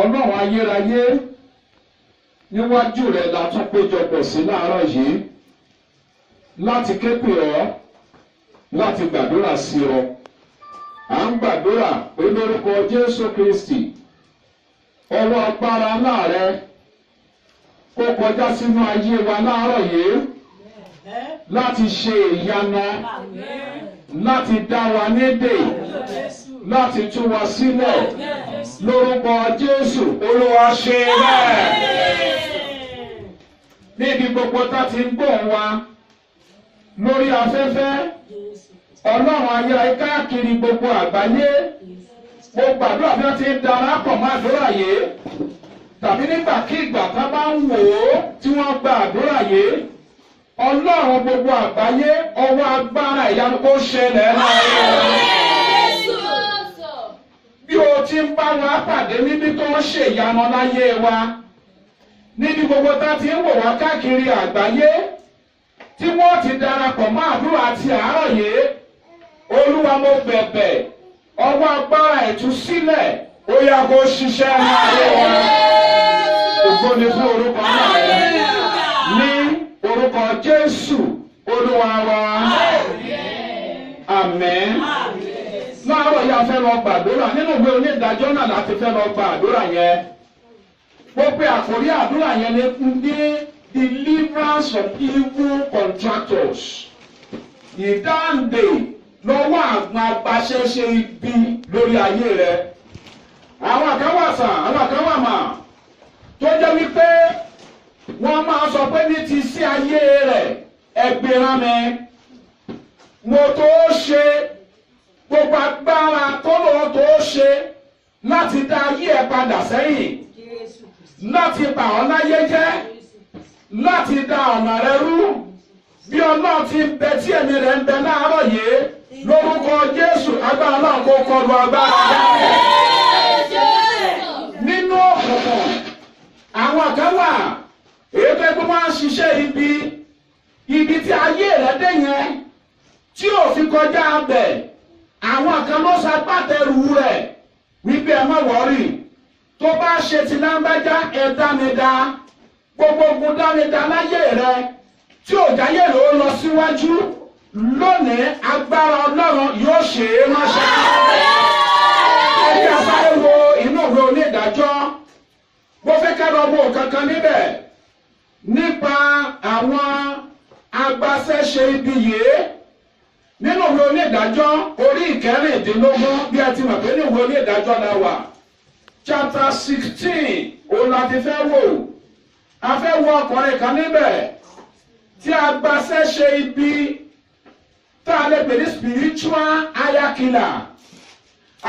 Ọlọ́run ayérayé níwájú rẹ̀ la tún péjọpọ̀ sí láàárọ̀ yìí láti ké pè ọ́ láti gbàdúrà sí ọ. À ń gbàdúrà pé lórúkọ Jésù Kristi ọwọ́ agbára láàrẹ kó kọjá sínú ayé wa láàárọ̀ yìí láti ṣe ìyanu, láti dá wa nídè, láti tú wa sílẹ̀ lórúkọ Jésù. Olúwa ṣe bẹ́ẹ̀. Níbi gbogbo tá ti ń gbóhùn wa lórí afẹ́fẹ́, Ọlọ́run ayérayé káàkiri gbogbo àgbáyé, mo gbàdúrà bí wọ́n ti ń darapọ̀ mọ́ àdúrà yìí tàbí nígbàkigbà tá bá ń wò ó tí wọ́n gba àdúrà yìí, Ọlọ́run gbogbo àgbáyé ọwọ́ agbára ìyanu kó ṣẹlẹ̀ láàárín. Bí o ti ń bá wa pàdé níbi tó ń ṣe ìyanu láyé wa, níbi gbogbo tá ti ń wò wá káàkiri àgbáyé tí wọ́n ti darapọ̀ mọ́ àdúrà àti àárọ̀ yìí, Olúwa mo bẹ̀bẹ̀ ọwọ́ agbára ìtúsílẹ̀ ó yá kó ṣiṣẹ́ láàárín wa. Ògo ni fún orúkọ náà ní orúkọ Jésù Olúwa wa. Àmín. Láàárọ̀ yìí a fẹ́ lọ gbàdúrà nínú ìwé onídàájọ́ náà láti fẹ́ lọ gbàdúrà yẹn. Mo pe àkórí àdúrà yẹn ní deliverance of evil contractors. Ìdáǹdè lọ́wọ́ àwọn agbaṣẹ́ṣe ibi lórí ayé rẹ̀. Àwọn kan wà sà, àwọn kan wà mà tó jẹ́ wípé wọ́n máa sọ pé ní ti sí ayé rẹ̀ ẹgbẹ̀rán mi. Mo tó ṣe gbogbo agbára tó lọ́wọ́ tó ṣe láti dá ayé ẹ̀ padà sẹ́yìn, láti bà ọ́ láyé jẹ́, láti dá ọ̀nà rẹ rú. Bí Ọlọ́run ti ń bẹ tí ẹ̀mí rẹ̀ ń bẹ láàárọ̀ yìí, lórúkọ Jésù agbára náà kó kọlu agbára rẹ̀. Nínú òkùnkùn àwọn kan wà èyí tó gbé máa ń ṣiṣẹ́ ibi tí ayé rẹ̀ dé yẹn tí ò fi kọjá abẹ. Àwọn kan ló ṣagbátẹrù rẹ̀ wípé ẹ má wọ́rì, tó bá ṣe ti lágbájá ẹ dánidá, gbogbo ogun dánidá láyé rẹ̀ tí ò jáyé ló lọ síwájú, lónìí agbára Ọlọ́run yóò ṣe é ránṣẹ́. Ẹbí afárá wo inú ìwé onídàájọ́, mo fẹ́ ká lọ mọ̀ kankan níbẹ̀ nípa àwọn agbaṣẹ́ṣe ibi yìí. Nínú ìwé onídàájọ́ orí ìkẹrìndínlógún, bí ẹ ti mọ̀ pé ní ìwé onídàájọ́ la wà, chapter 16 òun la ti fẹ́ wò. A fẹ́ wo ọkùnrin kan níbẹ̀ tí agbaṣẹ́ṣe ibi tá a lè pè ní spiritual ayakiller.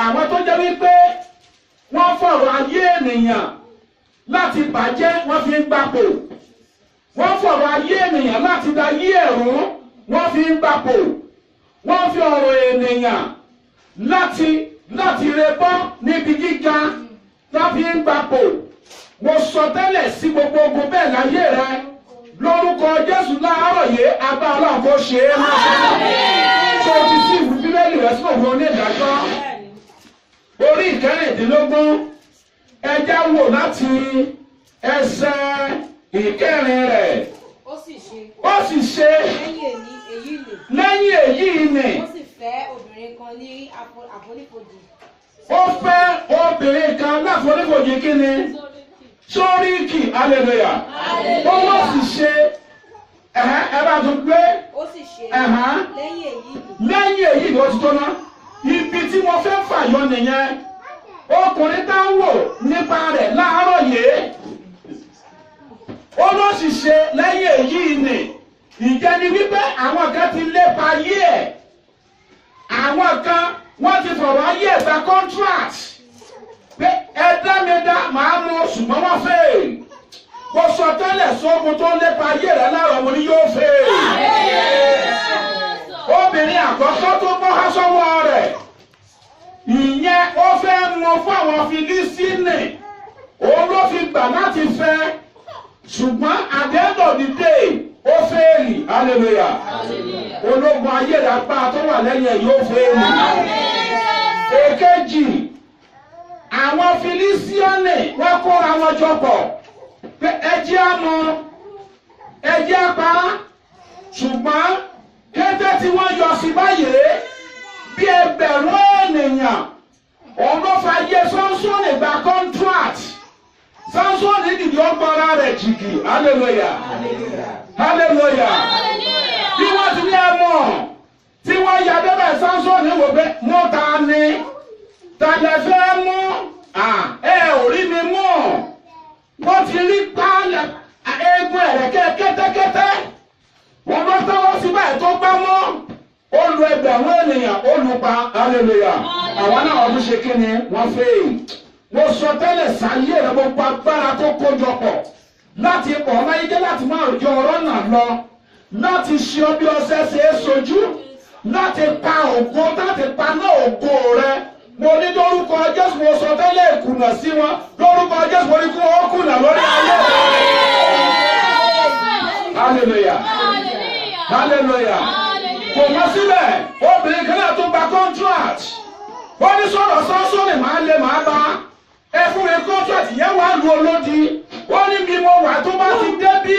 Àwọn tó jẹ́ wípé wọ́n fọ̀rọ̀ ayé ènìyàn láti bàjẹ́, wọ́n fi ń gbapò. Wọ́n fọ̀rọ̀ ayé ènìyàn láti da ayé ẹ̀rú, wọ́n fi ń gbapò. Wọ́n fi ọ̀rọ̀ ènìyàn láti rebọ́ níbi gíga, wọ́n fi ń gbapò. Mo sọ tẹ́lẹ̀ sí gbogbo ogun bẹ́ẹ̀ láyé rẹ lórúkọ Jésù láàárọ̀ yìí, agbára Ọlọ́run kó ṣe é ránṣẹ́. Tó ti sí ìwé Bíbélì rẹ̀ sínú òfin onídàájọ́ orí ìkẹrìndínlógún, ẹ já wò láti ẹsẹ̀ ìkẹrin rẹ̀. Ó sì ṣe lẹ́yìn èyí ni ó sì fẹ́ obìnrin kan ní àfonífojì. Ó fẹ́ obìnrin kan láfonífojì kí ni? Sóríkì, hallelujah. Ó wọ́n sì ṣe ẹ bá tún gbé. Ó sì ṣe lẹ́yìn èyí ni ó ti tó ná. Ibi tí mo fẹ́ fàyọ nìyẹn. Ọkùnrin tá ń wò nípa rẹ̀ láàárọ̀ yìí. Ó ló sì ṣe lẹ́yìn èyí ni. Ìjẹ́ ni wípé àwọn kan ti lépa ayé ẹ̀. Àwọn kan wọ́n ti fọ̀rọ̀ ayé ẹ̀ gba contract. Pé ẹ̀dámẹ́dá máa mú ṣùgbọ́n wọ́n fẹ́. Mo sọ tẹ́lẹ̀ sógun tó lépa ayé rẹ̀ láàárọ̀ mo ní yóò fẹ́. Obìnrin àkọ́kọ́ tó bọ́ aṣọ́wọ́ rẹ̀. Ìyẹn ó fẹ́ mọ fún àwọn Fílísítínì. Òun ló fi gbà láti fẹ́. Ṣùgbọ́n at the end of the day, ó fẹ́ẹ̀lì, hallelujah. Ológun ayé rẹ̀ apá tó wà lẹ́yìn ẹ̀ yóò fẹ́ẹ̀lì. Èkejì, àwọn Fílísítínì kóra wọn jọ pọ̀ pé ẹjẹ́ àmọ́ ẹjẹ́ apá ṣùgbọ́n kété tí wọ́n yọ sí báyìí bí ẹgbẹ̀rún ènìyàn òun ló fa yé Sámsónì gba contract. Sámsónì dìde ọgbọ́nra rẹ̀ jìgì hallelujah hallelujah bí wọ́n ti ní ẹ̀mọ́ tí wọ́n yà débẹ̀ Sámsónì wò pé mú ta ni tàlẹ́ fẹ́ mú ẹ ò rí mi mú wọ́n ti rí pálẹ̀ eegun ẹ̀rẹ̀kẹ́ kẹ́tẹ́kẹ́tẹ́ wọ́n bá tọ́wọ́ sí báyìí tó gbá mọ́ olú ẹgbẹ̀rún ènìyàn olùpa hallelujah àwọn náà ọdún ṣe kí ni wọ́n fẹ́ mo sọ tẹ́lẹ̀ sáyé rẹ̀ gbogbo agbára tó kójọ pọ̀ láti pọ̀ láyé jẹ́ láti máa jọ ọ̀rọ̀ náà lọ láti ṣe ọ bí ọṣẹ ṣe é sojú láti pa ògo láti pa náà ògo rẹ mo ní lórúkọ Jésù mo sọ tẹ́lẹ̀ ìkùnà sí wọn lórúkọ Jésù mo ní kí wọ́n kùnà lórí ayé rẹ. hallelujah hallelujah kò mọ síbẹ̀ obìnrin kan náà tó gba contract ó ní sọ̀rọ̀ Sámsónì máa lé máa bá ẹ fún mi contract yẹn wà lu olódi ó ní bí mo wà tó bá ti débí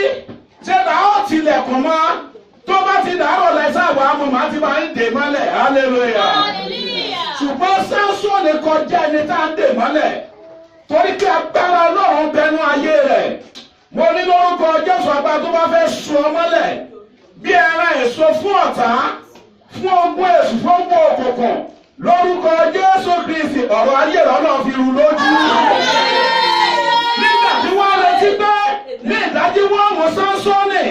ṣé bá ó tilẹ̀kùn mọ́ tó bá ti dàárọ̀ lẹ́sẹ̀ àwọn amọ̀ máa ti máa ń dè mọ́lẹ̀ hallelujah ṣùgbọ́n Sámsónì kọjá ẹni tá ń dè mọ́lẹ̀ torí pé agbára Ọlọ́run bẹnu ayé rẹ̀ mo ní lórúkọ Jésù agbára tó bá fẹ́ sùn ọ mọ́lẹ̀ bí ẹran èso fún ọ̀tá fún ogún èṣù fún ogún òkùnkùn lórúkọ Jésù Kristi ọ̀rọ̀ ayé rẹ̀ Ọlọ́run fi rú lójú. nígbà tí wọ́n retí pé ní ìdájí wọ́n mú Sámsónì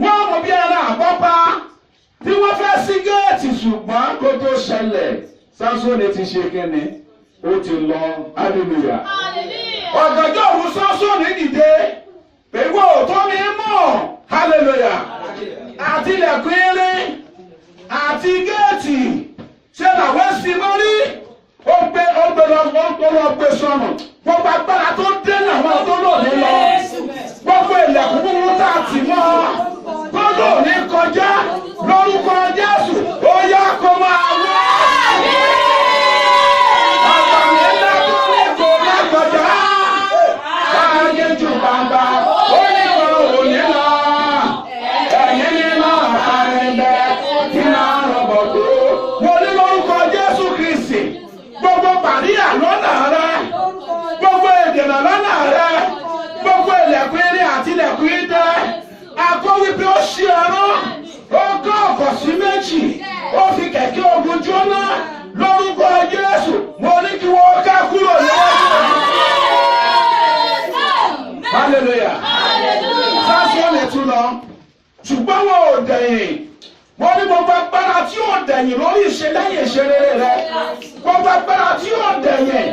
wọ́n mú bí ẹran àkọ́pá tí wọ́n fẹ́ sí géètì ṣùgbọ́n kó tó ṣẹlẹ̀ Sámsónì ti ṣe kíni ó ti lọ hallelujah. ọ̀gànjọ́ òru Sámsónì dìde pé wọ́n ò tó mi mọ̀ hallelujah. àti ilẹ̀kùn irin àti géètì ṣé làwọn sì mọ́rí ó gbé lọ sọnù gbogbo agbára tó dé làwọn tó lò ní lọ gbogbo ilẹ̀kùn búburú tá a tì mọ́ tó lò ní kọjá lórúkọ Jésù ó yá kó máa wá. àgbàmì ńlá tó ní kò má kọjá káyé jù bàbá ó ní ọ̀rọ̀ òní lọ ẹ̀yìn nínú àpárẹ̀ kí náà rọ̀bọ̀ tó. mo ní lórúkọ Jésù Kristi gbogbo bàríyà lọ́nà rẹ gbogbo ìdènà lọ́nà rẹ gbogbo ilẹ̀kùn eré àti ilẹ̀kùn idẹ akọ wípé ó ṣí ọrán ó gán ọkọ̀ sí méjì ó fi kẹ̀kẹ́ ogun jóná lórúkọ Jésù mo ní kí wọ́n ká kúrò níwájú. hallelujah Sámsónì tún lọ ṣùgbọ́n wọn ò dẹ̀yìn wọ́n ní gbogbo agbára tí yóò dẹ̀yìn lórí ìṣẹ̀lẹ̀yìn ìṣerere rẹ gbogbo agbára tí yóò dẹ̀yìn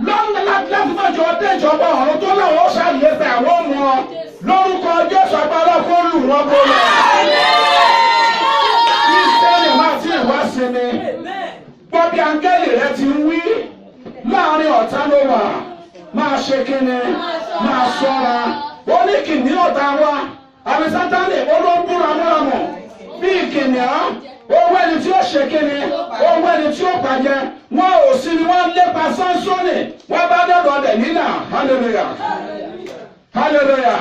lọ́nà láti má jọ déjọba ọ̀run tó láwọn ó ṣàlùyẹ pé àwọn ọmọ lórúkọ Jésù agbára kó lù wọ́n bọ́lá. Kírísítẹ́nì máa ti wá sí mi gbọ́ bí áńgẹ́lì rẹ ti ń wí láàrin ọ̀tá ló wà máa ṣe kíni máa ṣọ́ra ó ní kìnìún ọ̀tá wa àmì Sátánì olóńgbòrò amúramọ̀ bí kìnìún owó ẹni tí ó ṣe kíni owó ẹni tí ó pàjẹ́ wọn ò sí ni wọ́n lépa Sámsónì wọ́n bá dọ̀dọ̀ Dẹ̀lílà hallelujah hallelujah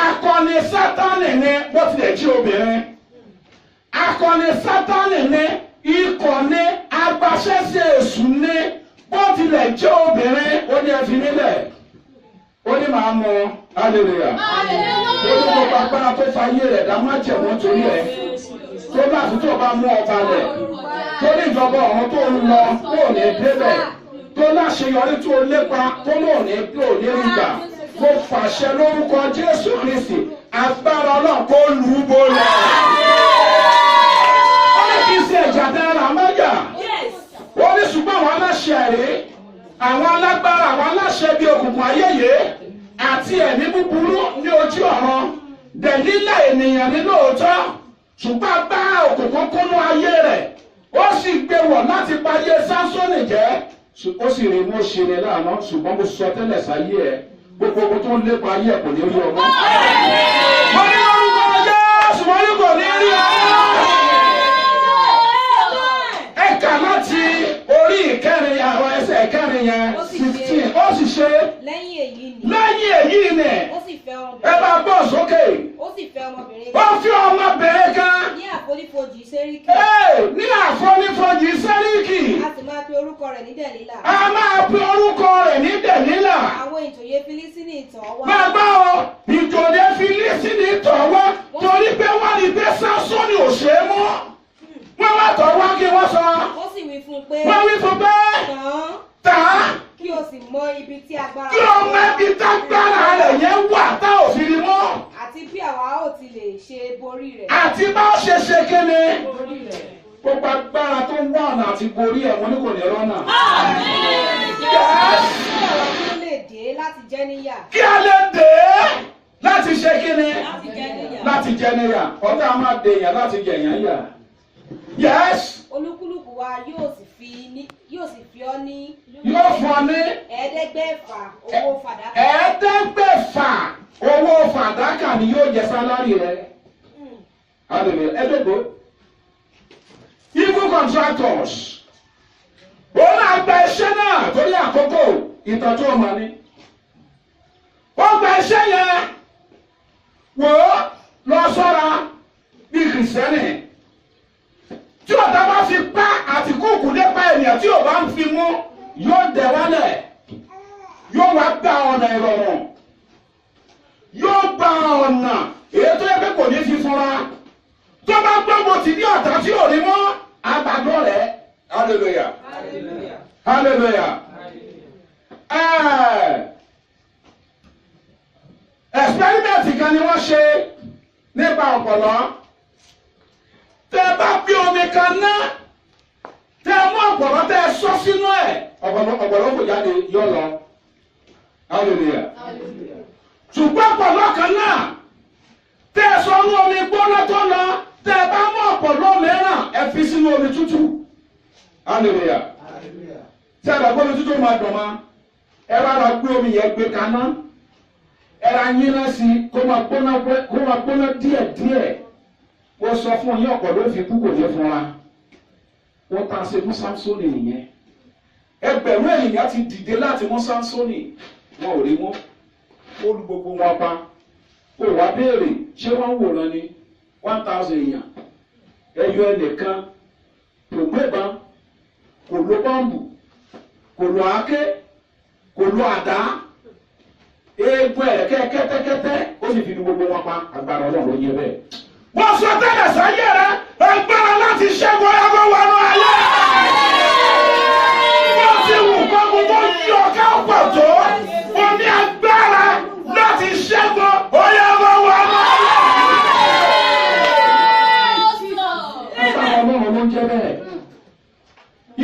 akọni Sátánì ni bó tilẹ̀ jí obìnrin akọni Sátánì ni ikọ̀ ni agbaṣẹ́ṣe èṣù ni bó tilẹ̀ jẹ́ obìnrin ó ní ẹ̀fín nílẹ̀ ó ní màá mọ hallelujah ó ní gbogbo agbára tó fa ayé rẹ̀ dá má jẹ̀ wọ́n torí ẹ̀ tó bá fi tó bá mú ọba rẹ̀ tó ní ìjọba ọ̀run tó ń lọ kó ní débẹ̀ tó láṣeyọrí tó lépa tó mọ̀ ní kó ní ìgbà kó fàṣẹ lórúkọ Jésù Kristi agbára Ọlọ́run kó lù ú bolẹ̀. ó ní kí n ṣe ìjà dára mọ́jà ó ní ṣùgbọ́n àwọn aláṣẹ rèé àwọn alágbára àwọn aláṣẹ bíi òkùnkùn ayẹyẹ àti ẹ̀mí búburú ní ojú ọ̀run Dẹ̀lílà ènìyàn ní lóòótọ́ ṣùgbọ́n agbára òkùnkùn kúnnú ayé rẹ̀ ó sì gbé wọ̀ láti payé Sámsónì jẹ́ ó sì rí mú ṣe ní láàánú ṣùgbọ́n mo sọ tẹ́lẹ̀ sáyé ẹ̀ gbogbo ogun tó ń lépa ayé ẹ̀ kò ní rí ọmọ. mo ní orúkọ Jésù mo ní kò ní rí ọmọ. ẹ kà láti orí ìkẹrin àwọn ẹsẹ̀ ìkẹrin yẹn 15 ó ó sì ṣe. lẹ́yìn èyí ni. ó sì fẹ́ ọmọbìnrin. ẹ bá bọ́ sókè. ó sì fẹ́ ọmọbìnrin. ó fi ọmọbìnrin kan. ní àfonífojì Séríkì. ní àfonífojì Séríkì. a sì máa pe orúkọ rẹ̀ ní Dẹ̀lílà. a máa pe orúkọ rẹ̀ ní Dẹ̀lílà. àwọn ìjòyè Fílísítínì tọ̀ wá. bàbá o ìjòyè Fílísítínì tọ̀ wá torí pé wọ́n rí pé Sámsónì ò ṣe é mọ́. wọ́n wá tọ̀ wá kí wọ́n sọ. ó sì wí fún un pé. wọ́n wí fún un pé. tà á. kí o sì mọ ibi tí agbára. kí o mọ ibi tí agbára rẹ̀ yẹn wà tá ò fi rí mọ́. àti bí àwa ó ti lè ṣe borí rẹ̀. àti bá ó ṣe ṣe kéne. borí rẹ̀. gbogbo agbára tó ń wá ọ̀nà àti borí ẹ̀ wọ́n ní kò ní rọ́nà. kí àwa tó lè dé láti jẹ níyà. kí a lè dé láti ṣe kéne. láti jẹ níyà. láti jẹ níyà ọ̀tá a máa dè yàn láti jẹ yàn yà. Yes. olúkúlùkù wa yóò sì fi ọ́ ní. yóò fún ọ ní. ẹ̀ẹ́dẹ́gbẹ̀fà owó fàdákà. ẹ̀ẹ́dẹ́gbẹ̀fà owó fàdákà ni yóò jẹ sálárì rẹ. ẹ̀ẹ́dẹ́gbẹ̀. evil contractors. ó náà gba iṣẹ́ náà torí àkókò ìtọ́jú ọmọ ni. ó gba iṣẹ́ yẹn wò ó lọ sọ́ra bí kìrìsìtẹ́nì. tí ọ̀tá bá fi pa àti kúùkù nípa ènìyàn tí ò bá ń fi mú yóò dẹ̀ wálẹ̀ yóò wá gba ọ̀nà ìrọ̀rùn yóò gba ọ̀nà èyí tó yẹ pé kò ní fi fúnra tó bá gbọ́gbọ́ ti ní ọ̀tá tí ò rí mọ́ àgbàdo rẹ̀ hallelujah hallelujah experiment kan ni wọ́n ṣe nípa ọ̀pọ̀lọ́. Tẹ́ bá bí omi kan ná tẹ́ mú ọ̀pọ̀lọ́ tẹ́ sọ sínú ẹ̀ ọ̀pọ̀lọ́ kò jáde yọ lọ hallelujah ṣùgbọ́n ọ̀pọ̀lọ́ kan náà tẹ́ sọ ní omi gbóná tó lọ tẹ́ bá mú ọ̀pọ̀lọ́ mìíràn ẹ fi sínú omi tútù hallelujah tí a bá gbómi tútù máa dùn ma ẹ bá lọ gbé omi yẹn gbé kaná ẹ ra yín náà sí kó máa gbóná díẹ̀. Wọ́n sọ fún yín ọ̀pọ̀ ló fi kú kò ní fúnra. Wọ́n ta ṣe fún Sámsónì nìyẹn. Ẹgbẹ̀rún ènìyàn ti dìde láti mú Sámsónì. Wọn ò rí mú. Ó lu gbogbo wọn pa. Ó wá béèrè ṣé wọ́n ń wòran ni 1000 èèyàn. Ẹyọ ẹnìkan kò gbébọn, kò lo bọ́ǹbù, kò lo àáké, kò lo àdá. Eegun ẹ̀rẹ̀kẹ́ kẹ́tẹ́kẹ́tẹ́ ó sì fi lu gbogbo wọn pa. Agbára Ọlọ́run ló yẹ bẹ́ẹ̀. Wọ́n sọ tẹ́lẹ̀ sáyé rẹ̀ agbára láti ṣẹ́gun ẹgbẹ́ wọnú ayé. Wọ́n ti wù kọ́kùn tó yí ọ̀ká pọ̀ tó. Wọ́n ní agbára láti ṣẹ́gun ẹgbẹ́ wọnú ayé. Ipa Ọlọ́run ló ń jẹ́ bẹ́ẹ̀.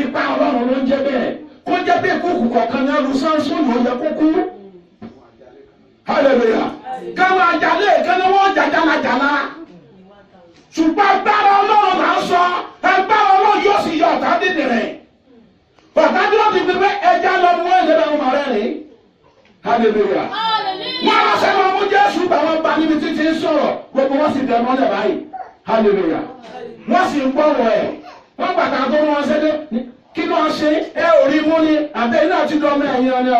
Ipa Ọlọ́run ló ń jẹ́ bẹ́ẹ̀. Kó jẹ́ pé kúkú kọ̀ọ̀kan ní ẹrú Sámsónì ó yẹ kó kú. Hallelujah. Káwọn àjàlẹ̀ kan ni wọ́n jàjàlájàlá. Ṣùgbọ́n agbára Ọlọ́run là ń sọ agbára Ọlọ́run yóò sì yọ ọ̀tá dídì rẹ̀. Ọ̀tá tí wọ́n ti fi pé ẹja lọ mú ẹ̀jẹ̀ bá wọn máa rẹ́rìn. Hallelujah. Wọ́n á sẹ́nu ọmú Jésù bá wọn bá níbi títí ń sọ̀rọ̀ gbogbo wọn sì dẹ̀ mọ́lẹ̀ báyìí. Hallelujah. Wọ́n sì ń gbọ́rọ̀ ẹ̀. Wọ́n gbàgbà tó wọn ṣẹ́dé kí ló ń ṣe ẹ ò rí mú ni àtẹ̀yìn náà ti dọ́mọ ẹ̀yìn ọ̀nà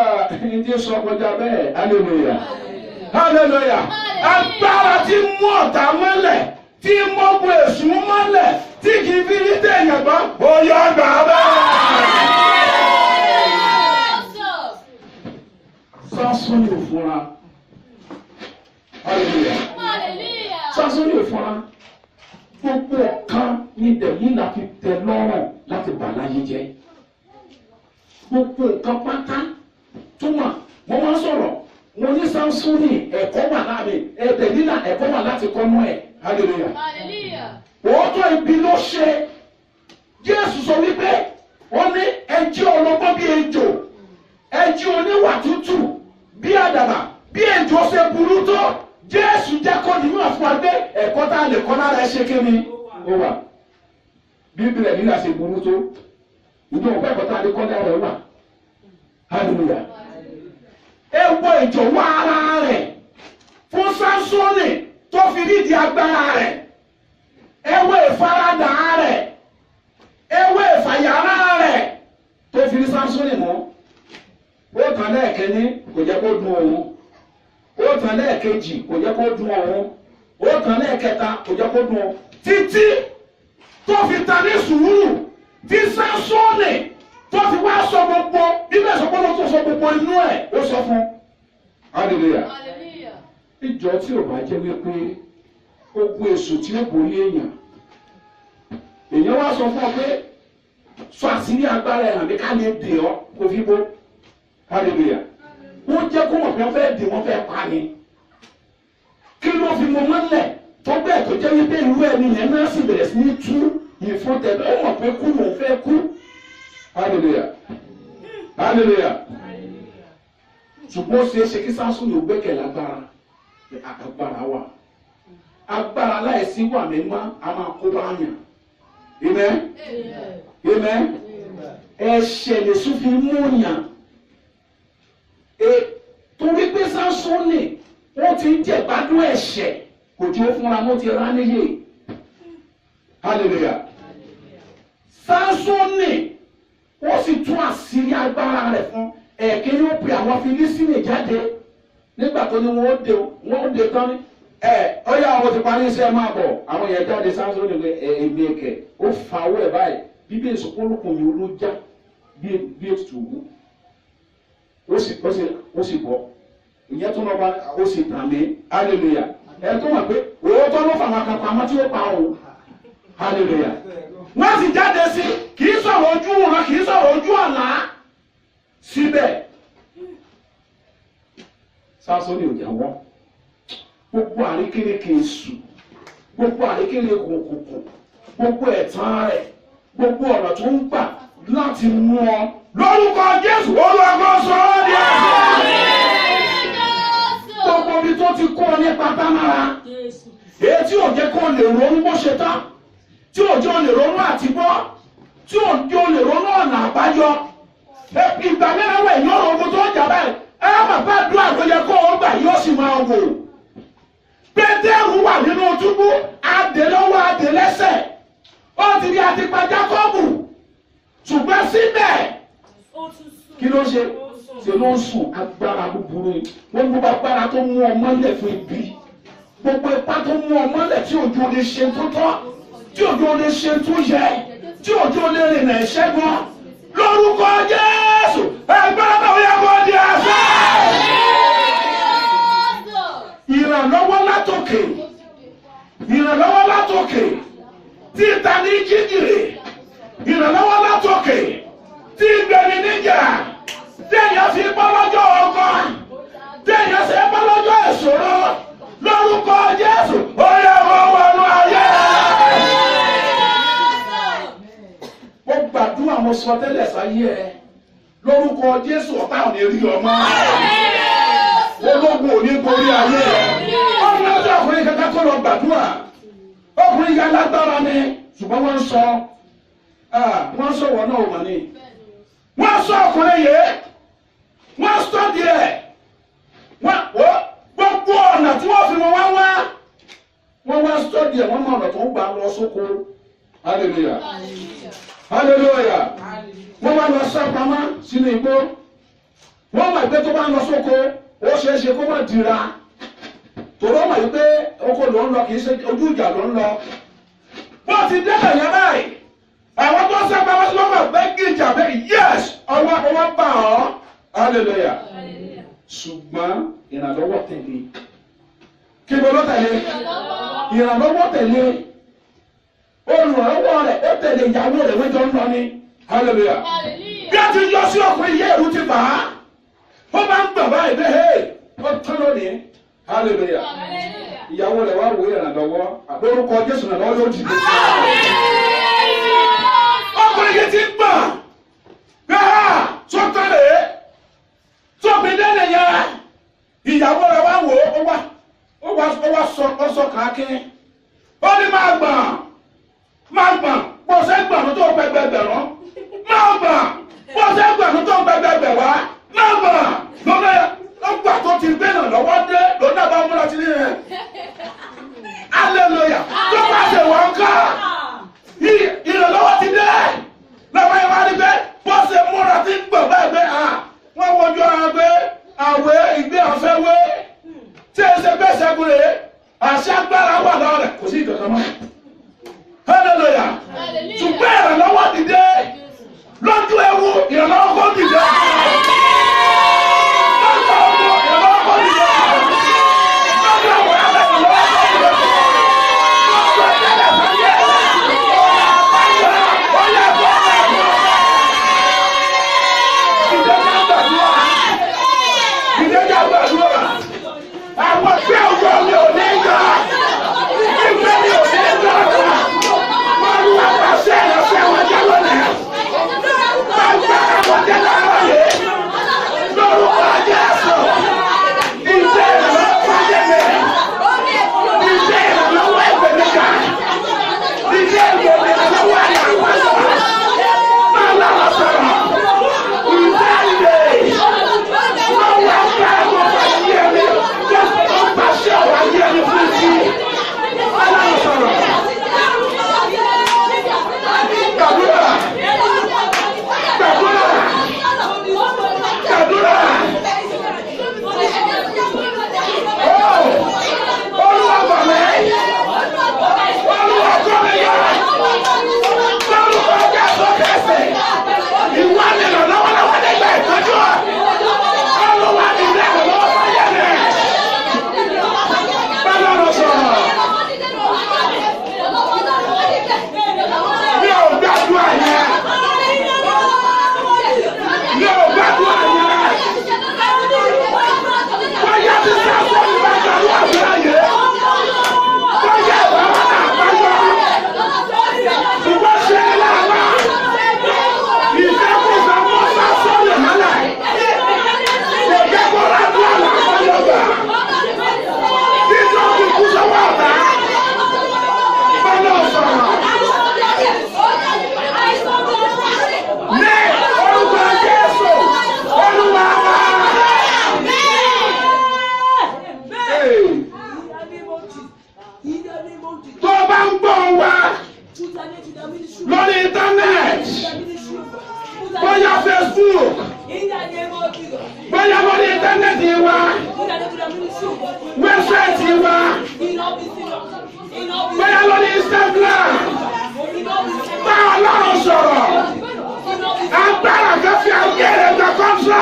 ìdí sọ kọjá bẹ́ẹ̀. Hallelujah. Hallelujah. Agbára tí mú ọ̀tá mọ́lẹ̀ tí mọ́gbọ́ èṣù mọ́lẹ̀ tí kì í fi rí tẹ̀yàn gbọ́ ó yọ ọgbà bẹ́ẹ̀. Sámsónì ò fúnra. Hallelujah. Sámsónì ò fúnra. Gbogbo ọ̀kan ní Dẹ̀lílà fi tẹ lọ́rùn láti bà láyé jẹ́. Gbogbo nǹkan pátá tó wà wọ́n wá sọ̀rọ̀ wọ́n ní Sámsónì ẹ̀kọ́ wà láàrin Dẹ̀lílà ẹ̀kọ́ wà láti kọ́nú ẹ̀. Hallelujah. Òótọ́ ibi ló ṣe. Jésù sọ wípé wọ́n ní ẹjí ọlọ́gbọ́n bí ejò, ẹjí oníwà tútù bí àdàbà, bí ejò ṣe burú tó. Jésù jẹ́ kó ní wọ́n fún wa pé ẹ̀kọ́ tá a lè kọ́ lára ẹ ṣe kí ni ó wà. Bíbélì nílà ṣe burú tó. Ìjọ òfẹ́ ẹ̀kọ́ tá a lè kọ́ lára ẹ wà. Hallelujah. Ewo ìjọ̀wọ́ ara rẹ̀ fún Sámsónì tó fi rídìí agbára rẹ̀, ewé ìfaradà rẹ̀, ewé ìfàyàrá rẹ̀ tó fi rí Sámsónì mọ́. ó tàn lẹ́ẹ̀kẹ́ni kò jẹ́ kó dùn òun, ó tàn lẹ́ẹ̀kejì kò jẹ́ kó dùn òun, ó tàn lẹ́ẹ̀kẹta kò jẹ́ kó dùn òun, títí tó fi ta ní sùúrù tí Sánsónì tó fi wá sọ gbogbo bíbẹ̀ sọ pé ó tó sọ gbogbo inú ẹ̀ ó sọ fún. Hallelujah. Ìjọ tí ò bá jẹ́ wípé ogun èṣù tí ó borí èèyàn wá sọ fún ọ pé sọ àṣírí agbára ẹ̀ hàn mí ká lè dè ọ́ kó fi bó. Hallelujah. Wọ́n jẹ́ kó wọ́n fẹ́ dè wọ́n fẹ́ pa ni. Kí ló fi mọ mọ́lẹ̀ tó bẹ́ẹ̀ tó jẹ́ wípé irú ẹni yẹn náà sì bẹ̀rẹ̀ sí ní tú ìfún tẹ̀lé ó mọ̀ pé kú lòun fẹ́ kú. Hallelujah. Hallelujah. Ṣùgbọ́n ó ṣeé ṣe kí Sánsónì ò gbẹ́kẹ̀lé agbára wà. Agbára láìsí wà mímọ́ a máa kó bá yàn. Amen. Amen. Ẹ̀ṣẹ̀ lè sún fi mú yàn. Torí pé Sánsónì wọ́n ti ń jẹ̀gbádùn ẹ̀ṣẹ̀ kò tí ó fúnra mọ́ ti rán níyè. Hallelujah. Sánsónì wọ́n sì tún àṣírí agbára rẹ̀ fún ẹ̀kíní ó pe àwọn Fílísítínì jáde nígbà tó ní wọ́n dé tán ní ọyá àwọn ti parí iṣẹ́ máa bọ̀ àwọn yẹn jáde Sánsónì pé èmi ẹ̀kẹ́ ó fa owó ẹ̀ báyìí bíbí ìsopọ̀ olùkùn yìí ló já bí ètùtù wú ó sì bọ̀ ìyẹn tó lọ́ba ó sì tàn mí. Hallelujah. Ẹ tó mọ̀ pé òótọ́ ló fàwọn kan pamọ́ tí ó pa òun. Hallelujah. Wọ́n sì jáde sí kì í sọ̀rọ̀ ojú wọn kì í sọ̀rọ̀ ojú àlá síbẹ̀. Sánsónì ò jẹ́ wọ́n. Gbogbo àríkèrèkè èṣù, gbogbo àríkèrèkè òkùnkùn, gbogbo ẹ̀tàn rẹ̀, gbogbo ọ̀nà tó ń gbà láti mú ọ lórúkọ Jésù Olúwa sọ ọ́ di ẹ̀sìn. Gbogbo ibi tó ti kó ọ ní pátámára, èyí tí ò jẹ́ kó lè ronú bó ṣe tán, tí ò jẹ́ lè ronú àtibọ́, tí ò jẹ́ lè ronú ọ̀nà àbáyọ. Ìgbà mẹ́rin wẹ̀ yọ̀rọ̀ ogun tó ń jà báyìí, ẹ má bá dùn àgbẹ̀yẹ kó o gbà yóò sì máa wò. Pétérù wà nínú túbú, adè lọ́wọ́ adè lẹ́sẹ̀, ó ti di àtìpa Jákọ́bù, ṣùgbọ́n síbẹ̀ kí ló ṣe? Ṣe ló ń sùn agbára búburú yìí. Wọ́n gbogbo agbára tó mú ọmọ lẹ̀ fún ibi, gbogbo ipá tó mú ọmọ lẹ̀ tí òjò lè ṣe tó tọ́, tí òjò lè ṣe tó yẹ, tí òjò lè rìnà ìṣẹ́gun lórúkọ Jésù ẹgbẹ́ náà yẹ kó di àṣẹ. Ìrànlọ́wọ́ látòkè, ìrànlọ́wọ́ látòkè, títa ní jíjìrì, ìrànlọ́wọ́ látòkè, tí gbẹ̀mí níjà, téèyàn fi bọ́ lọ́jọ́ ọgbọ́n, téèyàn sì bọ́ lọ́jọ́ ìṣòro, lórúkọ Jésù ó yẹ kó wọnú ayé. Mo gbàdúrà mo sọ tẹ́lẹ̀ sáyé ẹ lórúkọ Jésù ọ̀tá ò ní rí ọmọ. Ológun ò ní borí ayé ẹ. Ọmọ ọjọ́ ọkùnrin kankan tó lọ gbàdúrà. Ọkùnrin yẹn lágbára ni ṣùgbọ́n wọ́n ń sọ wọ́n náà wọ̀ ni. Wọ́n sọ ọkùnrin yìí, wọ́n sọ díẹ̀. Gbogbo ọ̀nà tí wọ́n fi mọ wọ́n wá sọ díẹ̀ wọ́n mọ ọ̀nà tó ń gbà lọ sóko. Hallelujah. Hallelujah. Wọ́n wá lọ sọ pamọ́ sínú igbó. Wọ́n mọ̀ pé tó bá ń lọ sóko ó ṣeé ṣe kó má dira. Tòró mọ̀ yìí pé oko ló ń lọ kì í ṣe ojú ìjà ló ń lọ. Wọ́n ti débẹ̀ yẹn báyìí. Àwọn tó ń sọ pamọ́ sí lọ́wọ́ pé gíjà pé yes ọwọ́ bá ọ́. Hallelujah. Ṣùgbọ́n ìrànlọ́wọ́ tẹ̀lé. Kí ni ló tẹ̀lé? Ìrànlọ́wọ́ tẹ̀lé. Olùrànlọ́wọ́ rẹ̀ ó tẹ̀lé ìyàwó rẹ̀ wẹ́jọ́ ń lọ ní. Hallelujah. Bí a ti yọ sí ọkùnrin yẹ́ ẹ̀rù ti bà á. Ó máa ń gbà báyìí bẹ́ẹ̀ hey ó tán lónìí. Hallelujah. Ìyàwó rẹ̀ wá wò ìrànlọ́wọ́. Lórúkọ Jésù ìrànlọ́wọ́ yóò dìde. Ọkùnrin yìí ti gbà. Tó tẹ́lẹ̀ tó fi dẹ́nẹ̀ yẹn. Ìyàwó rẹ̀ wá wò ó wá sọ kàákín. Ó ní máa gbà bó ṣe gbà tó gbẹgbẹgbẹ̀rún máa gbà bó ṣe gbà tó gbẹgbẹgbẹ̀ wá máa gbà lọ́nà ọgbà tó ti gbé náà lọ́wọ́ dé lọ́nà bá múra sí ní yẹn. Hallelujah. Tó bá ṣe wọ́n ká ìrànlọ́wọ́ ti dé lọ́wọ́ yẹn wá ní pé bó ṣe múra ti ń gbọ̀ bẹ́ẹ̀ pé wọ́n wọ́jú ọ̀wé ìgbé ọ̀fẹ́ wé tí ẹ ṣe bẹ́ẹ̀ ṣẹ́gun rẹ̀ àṣẹ agbára wà lọ́wọ́ rẹ̀ kò sí ìkankan mọ́. hallelujah ṣùgbọ́n ìrànlọ́wọ́ dìde lójú ewu ìrànlọ́wọ́ kò dìde. Àwọn tí ọjọ́ mi ò ní gbà, ìgbẹ́ mi ò ní gbà wá, wọ́n lu àpàṣẹ ìrọ̀ṣẹ́ wọn jẹ́ lónìí. Wọ́n gbà àwọn jẹ́ lọ́wọ́ yìí, lórúkọ Jésù. Ìṣe ìrànlọ́wọ́ ayé mi, ìṣe ìrànlọ́wọ́ ẹgbẹ́ mi ká, ìṣe ìrànlọ́wọ́ ayé àwọn ọ̀sán. Máa lọ́wọ́ sọ̀rọ̀, ìṣe ìdè, wọ́n wá gbà àwọn ọ̀sán yẹn mi. Ṣé ọ̀rọ̀ ayé ẹni fún sí? Ọlọ́run sọ̀rọ̀. Gbàdúrà. Gbàdúrà. Gbàdúrà. Olúwa gbà mí. Olúwa kọ́ mi yá. Lórúkọ Jésù Kristi. Ìwọ ni lọ́wọ́lọ́wọ́ nígbà ìtọ́jú. Olúwa ni ìrẹ́lọ́wọ́ fáyé mi. Mi ò gbàdúrà yẹn. Mi ò gbàdúrà yẹn. Bóyá ti sáfọ́ mi bá gbàdúrà bí ayé. Bóyá ìbáwá náà bá yọ. Ṣùgbọ́n ṣe é láàbá. Ìṣẹ́kùsọ mọ́ sáfọ́ mi mọ́lẹ̀. Kò jẹ́ kó rádúrà làwọn yọ̀gbà. Títọ́ ti kú sọ́wọ́ ọ̀tá. Bọ́lá sọ̀rọ̀. Ní orúkọ Jésù, Olúwa wa. Tó o bá ń gbọ́ wa lórí íńtánẹ́ẹ̀tì, bóyá Facebook, bóyá lórí íńtánẹ́ẹ̀tì wa, wẹ́bsáìtì wa, bóyá lórí Instagram, bá Ọlọ́run sọ̀rọ̀. Agbára kan fi ayé rẹ̀ gba kọ́ńtà.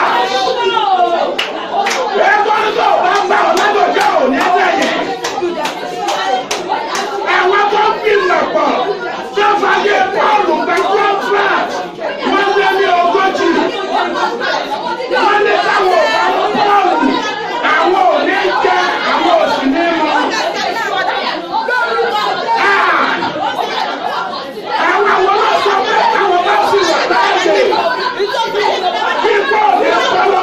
Ẹgbọ́n tó bá gbà ọ́ lágbèjọ́ òní ẹ̀yẹ. Àwọn tó ń bí ìlọ̀pọ̀ tó fàyè Pọ́ọ̀lù gba kọ́ńtà. Wọ́n lé ní 40. Wọ́n lé táwọn àwọn Pọ́ọ̀lù. Àwọn ò ní jẹ́ àwọn òsì ní mọ́. Àwọn àwọn ọ̀sán pé àwọn bá sì wà láàyè. Kíkọ́ ní ọpọlọ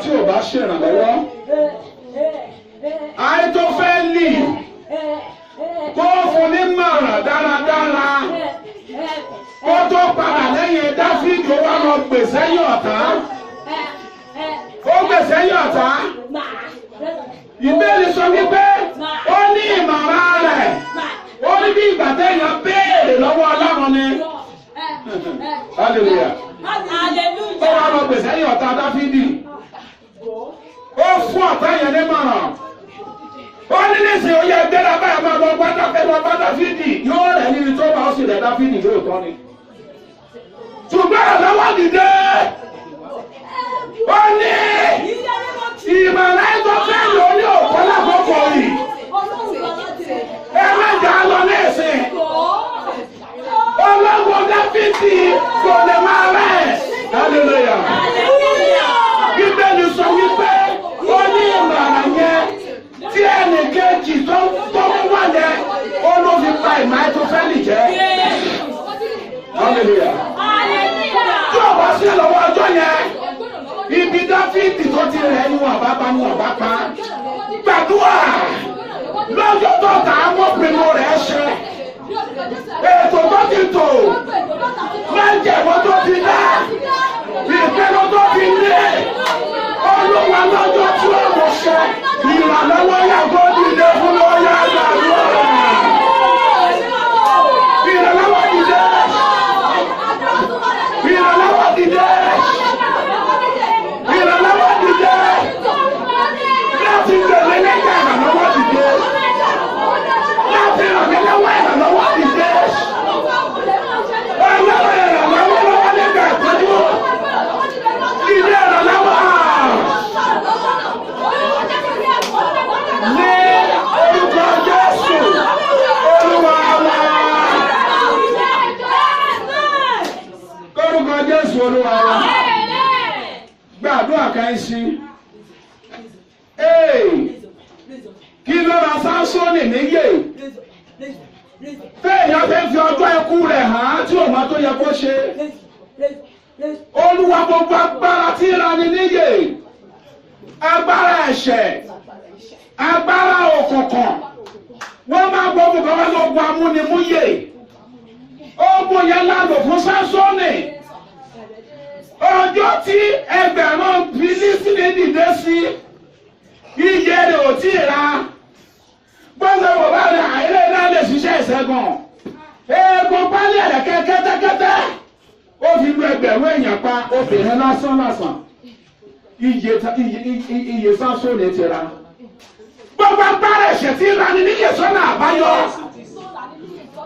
tí ò bá ṣèrànlọ́wọ́. Ahitofeli kó fún ní mọ̀ràn dáradára kó tó padà lẹ́yìn Dáfídì ó wá lọ gbèsè yín ọ̀tá. Ó gbèsè yín ọ̀tá. Ìbéèrè sọ wípé ó ní ìmọ̀ràn rẹ̀. Ó ní bí ìgbà téèyàn béèrè lọ́wọ́ Ọlọ́run ni. Hallelujah. Ó wá lọ gbèsè yín ọ̀tá Dáfídì. Ó fún ọ̀tá yẹn ní mọ̀ràn. Ó ní nísìnyí ó yẹ gbéra báyà máa lọ gbá Dáfídì. Yóò rẹ̀ níbi tó bá ó sì rẹ̀ Dáfídì lóòótọ́ ni. Ṣùgbọ́n àlọ́wọ́ dìde. Ó ní ìmọ̀ràn ẹ̀tọ́ fẹ́ lò ní òkú lákòókò yìí. Ẹ mẹ́jà lọ ní ìsìn. Ọlọ́gbọ̀n Dáfídì kò lè máa rẹ̀. Hallelujah. Bíbélì sọ wípé ó ní ìmọ̀ràn yẹn tí ẹnì kejì tó wà yẹn ó ló fi pa ìmọ̀ Ahitofeli jẹ́. Hallelujah. Tí o bá sí lọ́wọ́ ọjọ́ yẹn, ibi Dáfídì tó ti rẹ̀ ni wọ́n bá pa. Gbàdúrà lọ́jọ́ tó tà á mọ́ pinnu rẹ̀ ṣe. Ètò tó ti tò, májẹ̀mú tó ti dá, ìpinnu tó ti ní, Olúwa lọ́jọ́ tí ó mọ̀ ṣe, ìrànlọ́wọ́ yàgò dìde fún lọ́yà àgbàdo. Ìrànlọ́wọ́ dìde. Ìrànlọ́wọ́ dìde. Ìrànlọ́wọ́ dìde. Láti gbèlè nígbà ìrànlọ́wọ́ dìde. Láti ràn mí lọ́wọ́ ìrànlọ́wọ́ dìde. Ọlọ́wọ́ ìrànlọ́wọ́ lọ́wọ́ nígbà ìtọ́jú. Ìdí ìrànlọ́wọ́. Ní orúkọ Jésù, Olúwa wa. Orúkọ Jésù, Olúwa wa. Gbàdúrà kan sí. Kí ló ra Sámsónì níyè? Téèyàn fẹ́ fi ọjọ́ ikú rẹ̀ hàn tí òun tó yẹ kó ṣe. Olúwa gbogbo agbára tí ra ni níyè. Agbára ẹ̀ṣẹ̀. Agbára òkùnkùn. Wọ́n máa gbọ́ gbogbo wọn lọ́gbọ́n amúnimúyè. Ogun yẹn lánàá fún Sámsónì. Ọjọ́ tí ẹgbẹ̀rún Fílístínì dìde sí, iye rẹ̀ ò tí ì ra. Gbọ́dọ̀ wò bá rẹ̀ àìlè náà lè ṣiṣẹ́ ìṣẹ́gun. Eegun pálí ẹ̀rẹ̀kẹ́ kẹ́tẹ́kẹ́tẹ́. Ó fi lu ẹgbẹ̀rún èèyàn pa obìnrin lásán. Iye Sámsónì ti ra. Gbogbo agbára ẹ̀ṣẹ̀ tí ra ni níyè sọ́nà àbáyọ.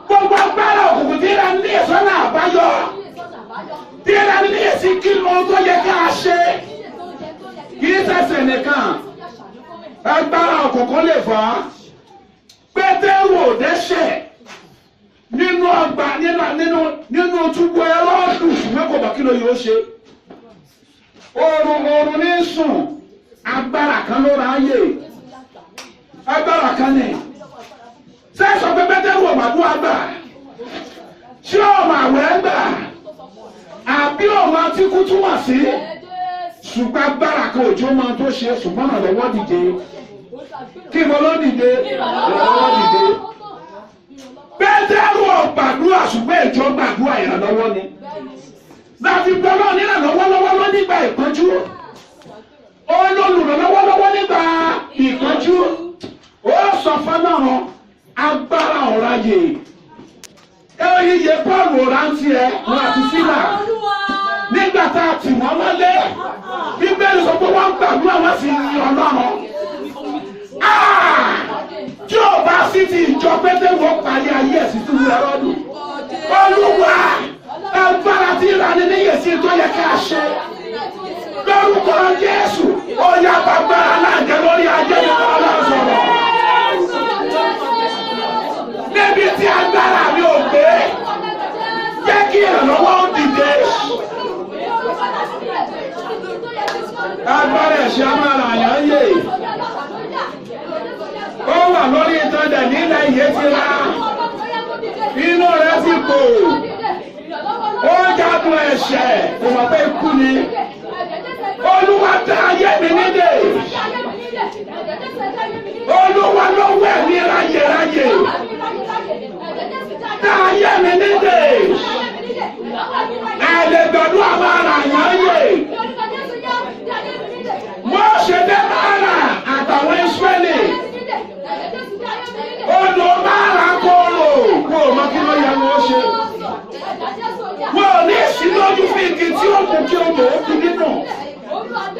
Gbogbo agbára òkùnkùn tí ra ni níyè sọ́nà àbáyọ. Tí ra ni níyè sí kí ohun tó yẹ ká ṣe. Kì í ṣẹ̀ṣẹ̀ nìkan. Agbára òkùnkùn lè fà á. Pétérù ò dẹ́ṣẹ̀ nínú ọgbà nínú túbú Hẹ́rọ́dù ṣùgbọ́n kò bá kí ló yóò ṣe. Oorun ní sùn. Agbára kan ló ráyè. Agbára kan ní. Sẹ́sọ̀ pé Pétérù ò gbàdúrà gbà. Ṣé ọmọ àwẹ̀ gbà? Àbí ọmọ tí kú túmọ̀ sí? Ṣùgbọ́n agbára kan òjò máa tó ṣe ṣùgbọ́n ìrànlọ́wọ́ dìde. Kí mo ló dìde? Ìrànlọ́wọ́ dìde. Pétérù ò gbàdúrà ṣùgbọ́n ìjọ gbàdúrà ìrànlọ́wọ́ ni. Láti gbọ́ náà ní ìrànlọ́wọ́ nígbà ìpọ́njú. Ó lólùrànlọ́wọ́ nígbà ìpọ́njú. Ó sọ fọ́nàrán agbára ọ̀ráyè. Iye Pọ́ọ̀lù rántí ẹ wọn àti Sílà. Nígbà tá a tì wọ́n mọ́lé, Bíbélì sọ pé wọ́n ń gbàdúrà wọ́n sì yin Ọlọ́run. Tí ò bá sí ti ìjọ Pétérù ó parí ayé ẹ̀ sí túbú Hẹ́rọ́dù. Olúwa agbára tí ìlànà níyè sí tó yẹ ká ṣe. Lórúkọ Jésù, ó yá bàbára náà jẹ lórí ayé nípa Ọlọ́run sọ̀rọ̀. Níbi tí agbára mi ò gbé, jẹ́ kí ìrànlọ́wọ́ ó dìde. Agbára ẹ̀ṣẹ̀ amára àyàn yè. Ó wà lórí ìtọ́jà nílẹ̀ ìyé ti ra. Inú rẹ̀ ti kò. Ó jagun ẹ̀ṣẹ̀ kò mọ̀ pé kú ni. Olúwa Olúwa dá ayé mi nídè. Olúwa ló wẹ̀ mí ráyè. Dá ayé mi nídè. Ẹ̀ẹ́dẹ̀gbẹ̀dún àwọn ará yàn yè. Mósè dé Mara àtàwọn Ísírẹ́lì. Odò Mara kóró. Kó o mọ kí ló yẹ kó o ṣe. Wọ́n ò ní ìsínlójú fún igi tí ó mú kí odò ó fi nínú.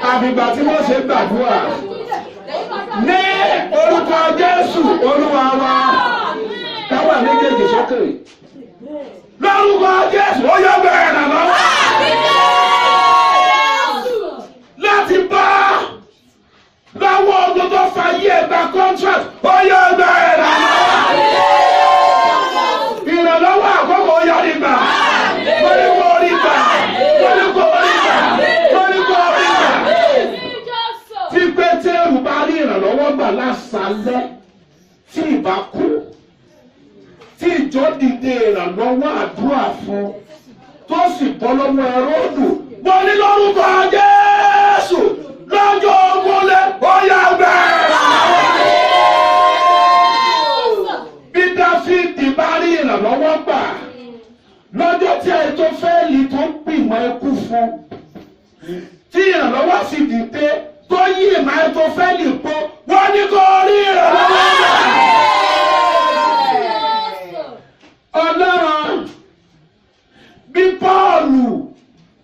Àbìgbà tí wọ́n ṣe gbàdúrà. Ní orúkọ Jésù Olúwa wa. Káwà méjèèjì sókè. Lórúkọ Jésù ó yọ bẹ̀rẹ̀ nàná. Láti bá lọ́wọ́ ogun tó fa yí ẹgbà contract ó yọ bẹ̀rẹ̀ nàná. Ìrànlọ́wọ́ àkọ́kọ́ ó yọ nígbà. Lórúkọ orígbà. Lórúkọ orígbà. Lórúkọ orígbà. Tí Pétérù bá rí ìrànlọ́wọ́ gbà lásàálẹ̀ tí ìbá kú. Tí ìjọ dìde ìrànlọ́wọ́ àdúrà fún tó sì bọ́ lọ́wọ́ Héródù. Mo ní lórúkọ Jésù lọ́jọ́ ogunlé ó yá bẹ̀rẹ̀. Bí Dáfídì bá rí ìrànlọ́wọ́ gbà lọ́jọ́ tí Ahítófẹ́lì tó gbìmọ̀ ikú fún tí ìrànlọ́wọ́ sì dìde tó yí ìmọ̀ Ahítófẹ́lì po wọ́n ní kó rí ìrànlọ́wọ́ gbà. Ọlọ́run bí Pọ́ọ̀lù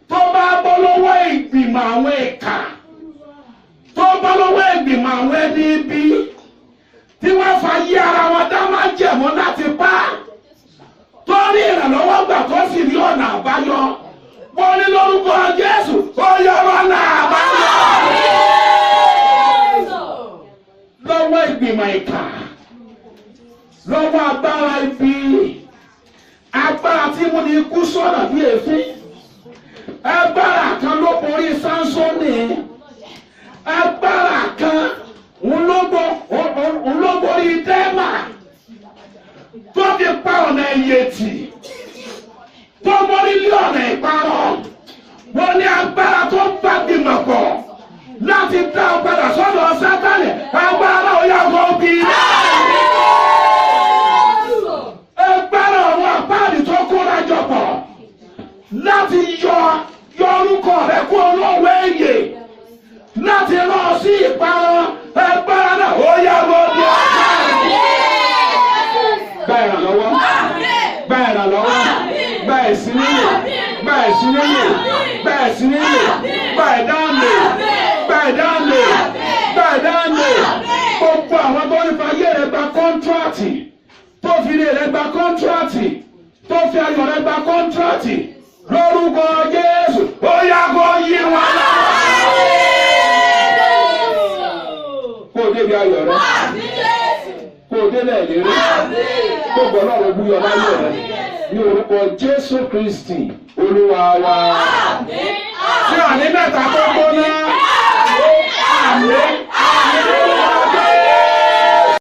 tó bá bọ́ lọ́wọ́ ìgbìmọ̀ àwọn ìkà tó bọ́ lọ́wọ́ ìgbìmọ̀ àwọn ẹni ibi tí wọ́n fa yí ara wọn dá máa jẹ̀mọ́ láti pa tó rí ìrànlọ́wọ́ gbà tó sì rí ọ̀nà àbáyọ wọ́n ní lórúkọ Jésù ó yọ ọ̀nà àbáyọ lọ́wọ́ ìgbìmọ̀ ìkà lọ́wọ́ agbára ibi. Agbára tí mo ní kú sọ̀rọ̀ bí èéfín. Agbára kan ló borí Sánsónì. Agbára kan ń ló borí Dẹ́mà. Tó fi pa ọ̀nà ìyètì. Tó borí lé ọ̀nà ìparọ́. Wọ́n ní agbára tó ń gbàgbìmọ̀ pọ̀ láti dá ọ̀padà sọ́dọ̀ Sátánì. Agbára ó yá wọ́n bí. Agbára àwọn àpáàdì tó kóra jọpọ̀ láti yọ orúkọ rẹ̀ kó olówó èyè láti rán sí ìparun agbára náà ó yá lóde ọ̀sán. Gba ìrànlọ́wọ́, gba ìrànlọ́wọ́, gba ìsíníyè, gba ìsíníyè, gba ìsíníyè, gba ìdáǹdè, gba ìdáǹdè, gba ìdáǹdè. Gbogbo àwọn tó ń fa ayé rẹ̀ gba kọ́ńtíráàtì. Tó fi ilé rẹ̀ gba kọ́ńtíráàtì tó fi ayọ̀ rẹ̀ gba kọ́ńtíráàtì lórúkọ Jésù ó yá kó yí wọn lọ. Kó o débi ayọ̀ rẹ̀ kó o délẹ̀ ìlérí kó o gbọ́ lọ́wọ́ búyọ̀ láyọ̀ rẹ̀ ní orúkọ Jésù Kristi Olúwa wa. Tí àní mẹ́ta tó gbóná.